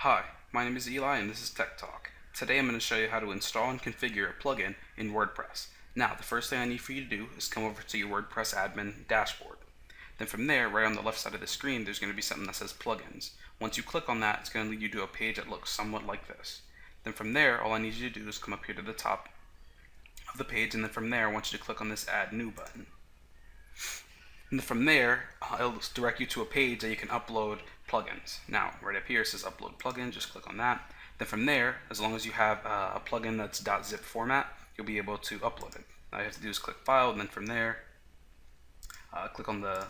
Hi, my name is Eli and this is Tech Talk. Today I'm going to show you how to install and configure a plugin in WordPress. Now, the first thing I need for you to do is come over to your WordPress admin dashboard. Then from there, right on the left side of the screen, there's going to be something that says plugins. Once you click on that, it's going to lead you to a page that looks somewhat like this. Then from there, all I need you to do is come up here to the top of the page, and then from there, I want you to click on this Add New button. And from there, it'll direct you to a page that you can upload plugins. Now, right up here it says upload plugin, just click on that. Then from there, as long as you have a plugin that's .zip format, you'll be able to upload it. All you have to do is click File, and then from there, click on the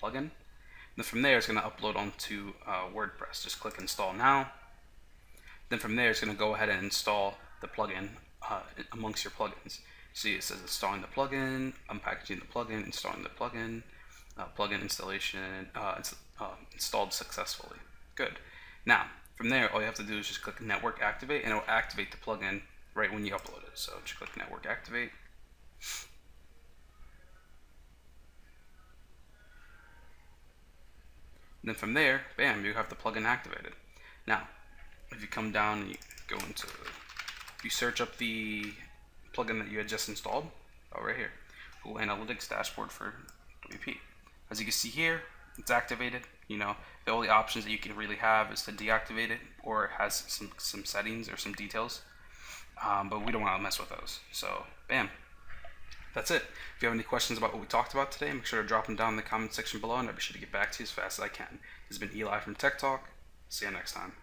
plugin. And then from there, it's going to upload onto WordPress. Just click Install Now. Then from there, it's going to go ahead and install the plugin amongst your plugins. See, it says installing the plugin, unpackaging the plugin, installing the plugin, plugin installation, installed successfully. Good. Now, from there, all you have to do is just click Network Activate, and it will activate the plugin right when you upload it. So just click Network Activate. And then from there, bam, you have the plugin activated. Now, if you come down and you go into, you search up the plugin that you had just installed, right here, Google Analytics Dashboard for WP. As you can see here, it's activated. You know, the only options that you can really have is to deactivate it, or it has some settings or some details, but we don't want to mess with those. So, bam, that's it. If you have any questions about what we talked about today, make sure to drop them down in the comment section below, and I'll be sure to get back to you as fast as I can. This has been Eli from Tech Talk. See you next time.